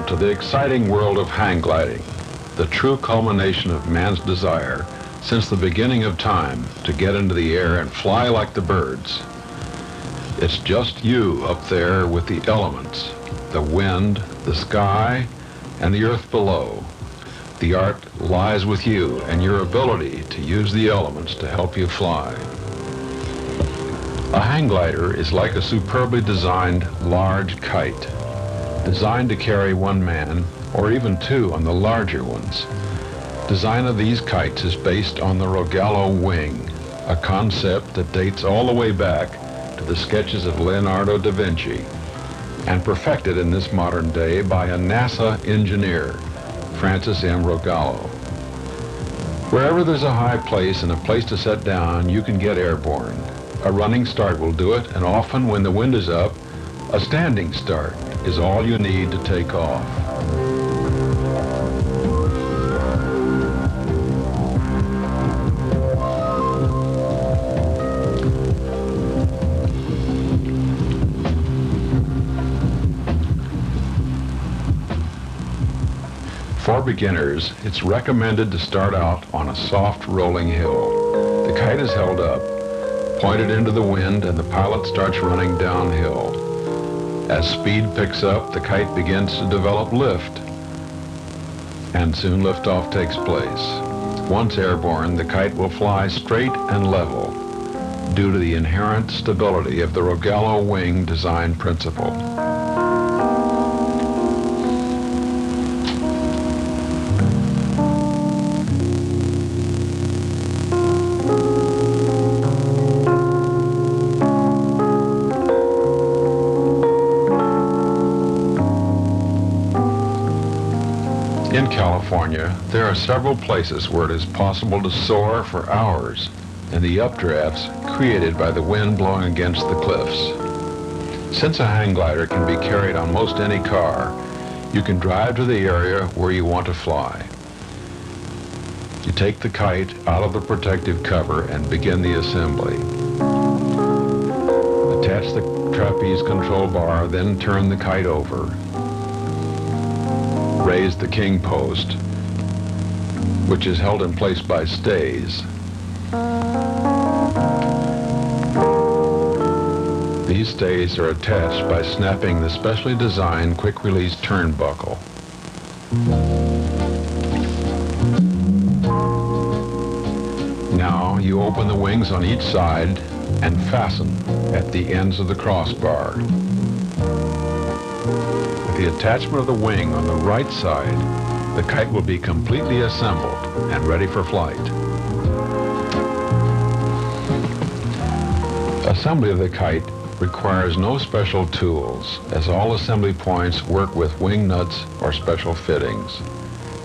to the exciting world of hang gliding, the true culmination of man's desire since the beginning of time to get into the air and fly like the birds. It's just you up there with the elements, the wind, the sky, and the earth below. The art lies with you and your ability to use the elements to help you fly. A hang glider is like a superbly designed large kite, designed to carry one man or even two on the larger ones. Design of these kites is based on the Rogallo wing, a concept that dates all the way back to the sketches of Leonardo da Vinci and perfected in this modern day by a NASA engineer, Francis M. Rogallo. Wherever there's a high place and a place to set down, you can get airborne. A running start will do it, and often when the wind is up, a standing start is all you need to take off. For beginners, it's recommended to start out on a soft rolling hill. The kite is held up, pointed into the wind, and the pilot starts running downhill. As speed picks up, the kite begins to develop lift, and soon liftoff takes place. Once airborne, the kite will fly straight and level due to the inherent stability of the Rogallo wing design principle. In California, there are several places where it is possible to soar for hours in the updrafts created by the wind blowing against the cliffs. Since a hang glider can be carried on most any car, you can drive to the area where you want to fly. You take the kite out of the protective cover and begin the assembly. Attach the trapeze control bar, then turn the kite over. Raise the king post, which is held in place by stays. These stays are attached by snapping the specially designed quick-release turnbuckle. Now you open the wings on each side and fasten at the ends of the crossbar. With the attachment of the wing on the right side, the kite will be completely assembled and ready for flight. Assembly of the kite requires no special tools, as all assembly points work with wing nuts or special fittings.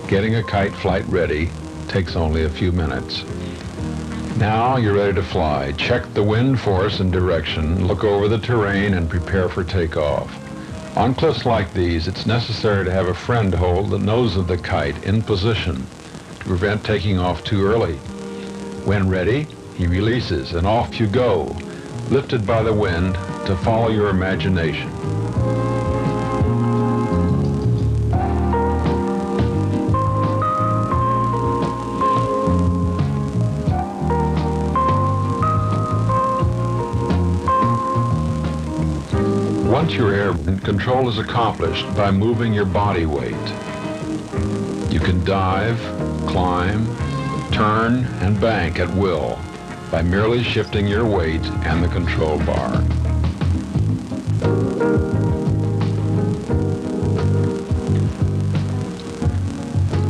Getting a kite flight ready takes only a few minutes. Now you're ready to fly. Check the wind force and direction, look over the terrain, and prepare for takeoff. On cliffs like these, it's necessary to have a friend hold the nose of the kite in position to prevent taking off too early. When ready, he releases and off you go, lifted by the wind to follow your imagination. Once you're airborne, control is accomplished by moving your body weight. You can dive, climb, turn, and bank at will by merely shifting your weight and the control bar.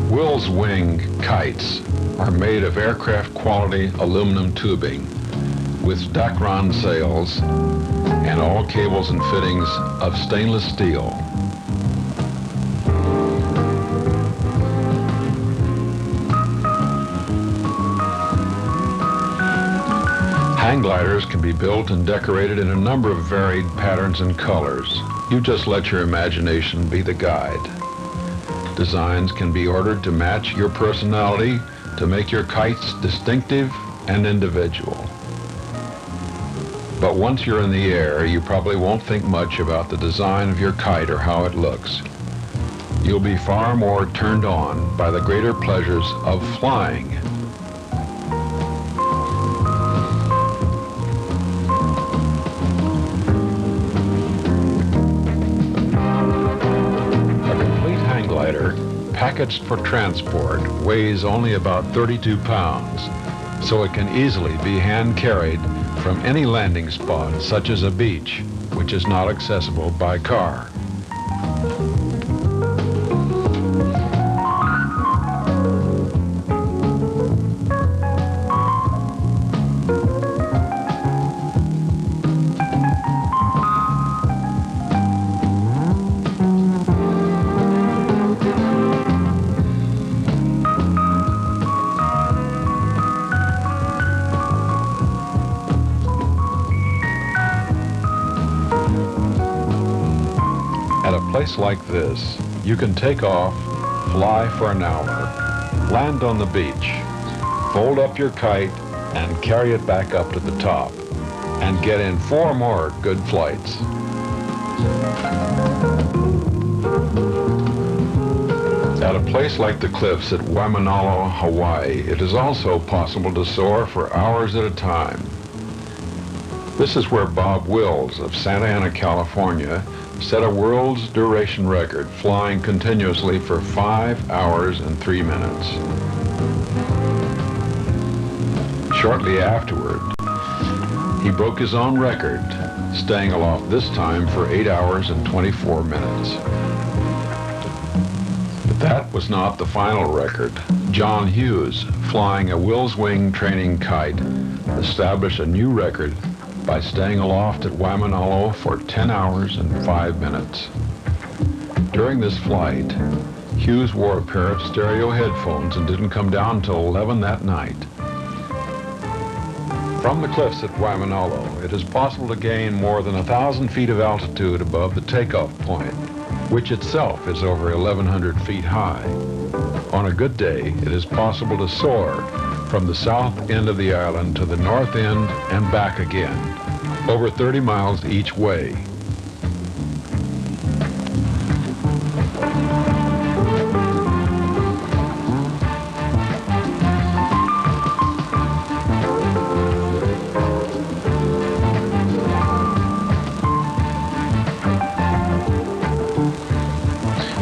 Will's Wing kites are made of aircraft quality aluminum tubing with Dacron sails and all cables and fittings of stainless steel. Hang gliders can be built and decorated in a number of varied patterns and colors. You just let your imagination be the guide. Designs can be ordered to match your personality to make your kites distinctive and individual. But once you're in the air, you probably won't think much about the design of your kite or how it looks. you'll be far more turned on by the greater pleasures of flying. A complete hang glider, packaged for transport, weighs only about 32 pounds, so it can easily be hand-carried from any landing spot, such as a beach, which is not accessible by car. At a place like this, you can take off, fly for an hour, land on the beach, fold up your kite, and carry it back up to the top, and get in 4 more good flights. At a place like the cliffs at Waimanalo, Hawaii, it is also possible to soar for hours at a time. This is where Bob Wills of Santa Ana, California, set a world's duration record, flying continuously for 5 hours and 3 minutes. Shortly afterward, he broke his own record, staying aloft this time for 8 hours and 24 minutes. But that was not the final record. John Hughes, flying a Wills Wing training kite, established a new record by staying aloft at Waimanalo for 10 hours and 5 minutes. During this flight, Hughes wore a pair of stereo headphones and didn't come down till 11 that night. From the cliffs at Waimanalo, it is possible to gain more than 1,000 feet of altitude above the takeoff point, which itself is over 1,100 feet high. On a good day, it is possible to soar from the south end of the island to the north end and back again, over 30 miles each way.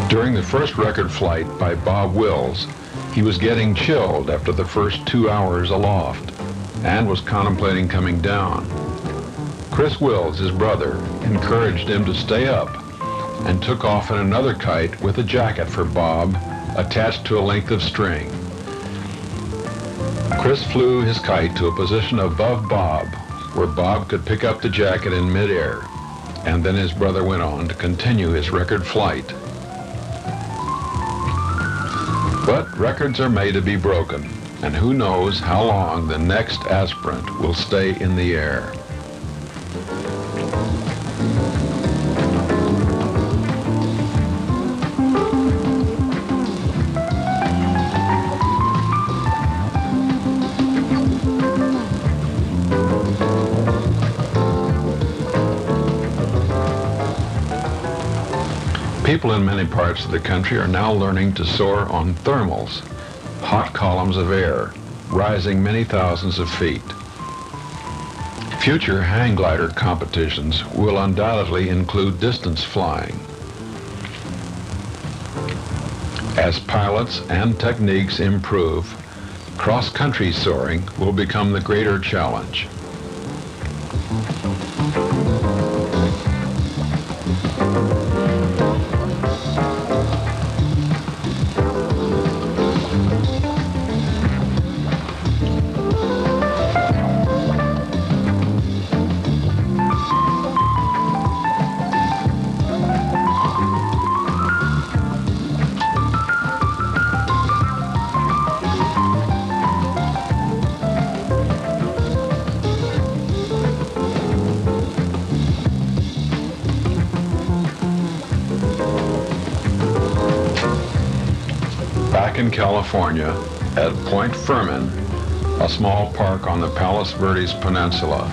During the first record flight by Bob Wills, he was getting chilled after the first 2 hours aloft and was contemplating coming down. Chris Wills, his brother, encouraged him to stay up and took off in another kite with a jacket for Bob attached to a length of string. Chris flew his kite to a position above Bob where Bob could pick up the jacket in midair, and then his brother went on to continue his record flight. But records are made to be broken, and who knows how long the next aspirant will stay in the air. People in many parts of the country are now learning to soar on thermals, hot columns of air, rising many thousands of feet. Future hang glider competitions will undoubtedly include distance flying. As pilots and techniques improve, cross-country soaring will become the greater challenge. Back in California, at Point Fermin, a small park on the Palos Verdes Peninsula,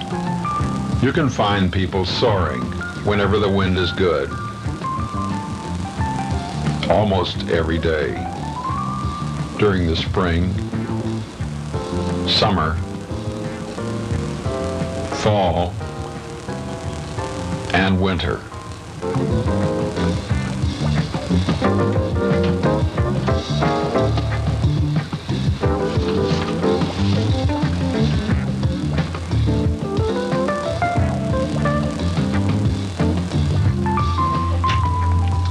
you can find people soaring whenever the wind is good. almost every day during the spring, summer, fall, and winter.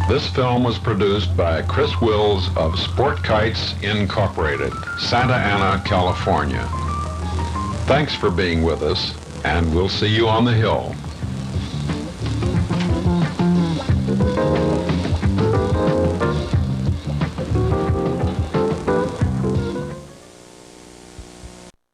This film was produced by Chris Wills of Sport Kites Incorporated, Santa Ana, California. Thanks for being with us, and we'll see you on the hill.